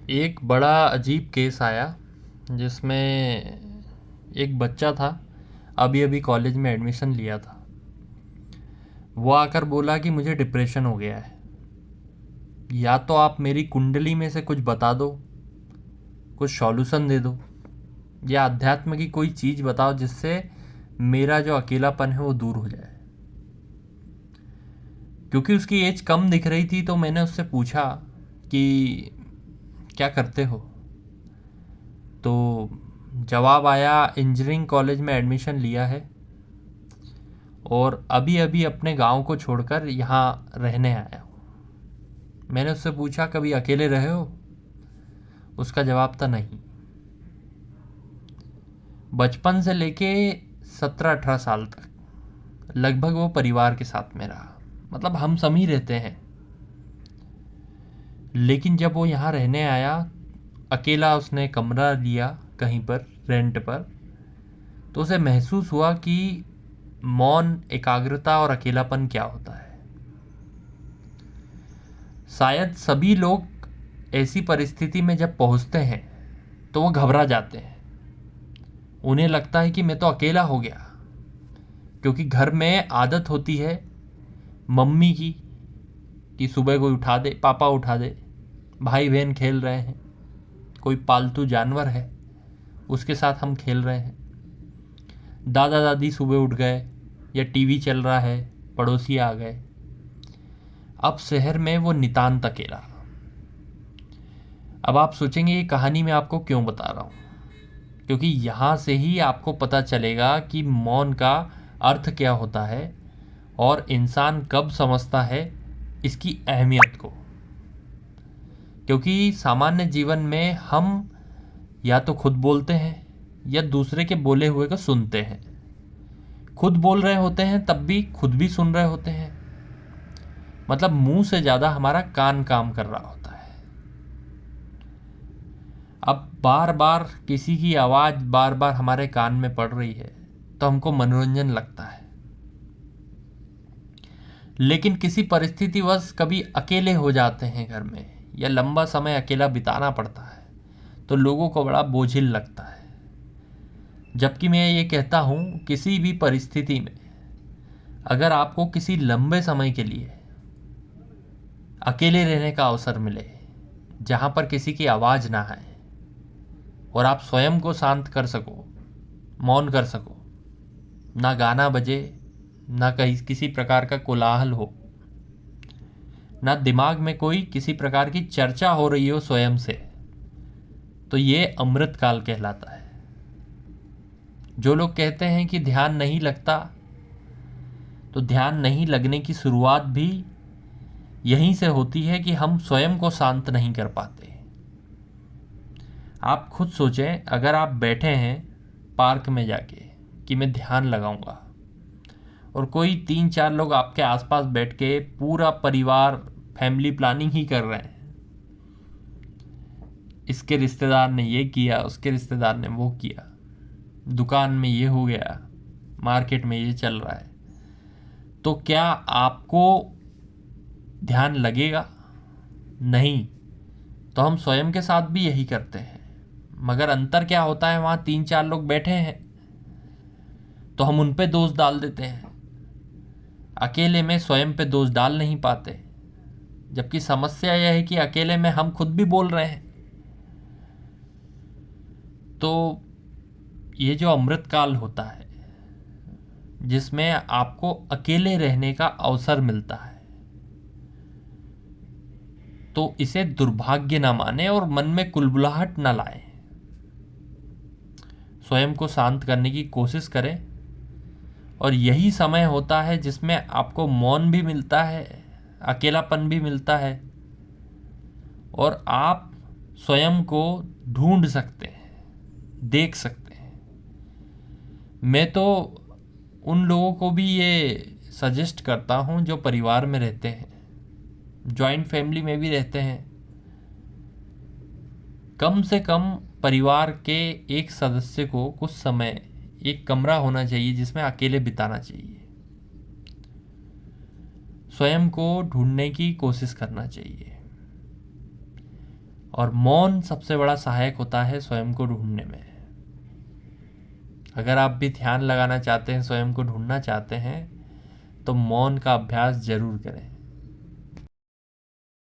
एक बड़ा अजीब केस आया जिसमें एक बच्चा था। अभी अभी कॉलेज में एडमिशन लिया था। वो आकर बोला कि मुझे डिप्रेशन हो गया है। या तो आप मेरी कुंडली में से कुछ बता दो, कुछ सॉल्यूशन दे दो, या अध्यात्म की कोई चीज़ बताओ जिससे मेरा जो अकेलापन है वो दूर हो जाए। क्योंकि उसकी एज कम दिख रही थी तो मैंने उससे पूछा कि क्या करते हो। तो जवाब आया, इंजीनियरिंग कॉलेज में एडमिशन लिया है और अभी अभी अपने गांव को छोड़कर यहाँ रहने आया हूँ। मैंने उससे पूछा कभी अकेले रहे हो। उसका जवाब था नहीं। बचपन से लेके 17-18 साल तक लगभग वो परिवार के साथ में रहा। मतलब हम सभी रहते हैं। लेकिन जब वो यहाँ रहने आया, अकेला उसने कमरा लिया कहीं पर रेंट पर, तो उसे महसूस हुआ कि मौन, एकाग्रता और अकेलापन क्या होता है। शायद सभी लोग ऐसी परिस्थिति में जब पहुंचते हैं तो वो घबरा जाते हैं। उन्हें लगता है कि मैं तो अकेला हो गया, क्योंकि घर में आदत होती है मम्मी की कि सुबह कोई उठा दे, पापा उठा दे, भाई बहन खेल रहे हैं, कोई पालतू जानवर है उसके साथ हम खेल रहे हैं, दादा दादी सुबह उठ गए या टीवी चल रहा है, पड़ोसी आ गए। अब शहर में वो नितांत अकेला। अब आप सोचेंगे ये कहानी मैं आपको क्यों बता रहा हूँ, क्योंकि यहाँ से ही आपको पता चलेगा कि मौन का अर्थ क्या होता है और इंसान कब समझता है इसकी अहमियत को। क्योंकि सामान्य जीवन में हम या तो खुद बोलते हैं या दूसरे के बोले हुए को सुनते हैं। खुद बोल रहे होते हैं तब भी खुद भी सुन रहे होते हैं। मतलब मुंह से ज़्यादा हमारा कान काम कर रहा होता है। अब बार बार किसी की आवाज़ बार बार हमारे कान में पड़ रही है तो हमको मनोरंजन लगता है। लेकिन किसी परिस्थितिवश कभी अकेले हो जाते हैं घर में, या लंबा समय अकेला बिताना पड़ता है, तो लोगों को बड़ा बोझिल लगता है। जबकि मैं ये कहता हूँ किसी भी परिस्थिति में अगर आपको किसी लंबे समय के लिए अकेले रहने का अवसर मिले, जहाँ पर किसी की आवाज़ ना आए और आप स्वयं को शांत कर सको, मौन कर सको, ना गाना बजे, ना कहीं किसी प्रकार का कोलाहल हो, ना दिमाग में कोई किसी प्रकार की चर्चा हो रही हो स्वयं से, तो ये अमृत काल कहलाता है। जो लोग कहते हैं कि ध्यान नहीं लगता, तो ध्यान नहीं लगने की शुरुआत भी यहीं से होती है कि हम स्वयं को शांत नहीं कर पाते। आप खुद सोचें, अगर आप बैठे हैं पार्क में जाके कि मैं ध्यान लगाऊंगा, और कोई 3-4 लोग आपके आसपास बैठ के पूरा परिवार फैमिली प्लानिंग ही कर रहे हैं, इसके रिश्तेदार ने ये किया, उसके रिश्तेदार ने वो किया, दुकान में ये हो गया, मार्केट में ये चल रहा है, तो क्या आपको ध्यान लगेगा? नहीं। तो हम स्वयं के साथ भी यही करते हैं। मगर अंतर क्या होता है, वहाँ 3-4 लोग बैठे हैं तो हम उन पे दोष डाल देते हैं, अकेले में स्वयं पे दोष डाल नहीं पाते। जबकि समस्या यह है कि अकेले में हम खुद भी बोल रहे हैं। तो ये जो अमृत काल होता है जिसमें आपको अकेले रहने का अवसर मिलता है, तो इसे दुर्भाग्य ना माने और मन में कुलबुलाहट ना लाएं। स्वयं को शांत करने की कोशिश करें, और यही समय होता है जिसमें आपको मौन भी मिलता है, अकेलापन भी मिलता है, और आप स्वयं को ढूंढ सकते हैं, देख सकते हैं। मैं तो उन लोगों को भी ये सजेस्ट करता हूँ जो परिवार में रहते हैं, जॉइंट फैमिली में भी रहते हैं, कम से कम परिवार के एक सदस्य को कुछ समय एक कमरा होना चाहिए जिसमें अकेले बिताना चाहिए। स्वयं को ढूंढने की कोशिश करना चाहिए। और मौन सबसे बड़ा सहायक होता है स्वयं को ढूंढने में। अगर आप भी ध्यान लगाना चाहते हैं, स्वयं को ढूंढना चाहते हैं, तो मौन का अभ्यास जरूर करें।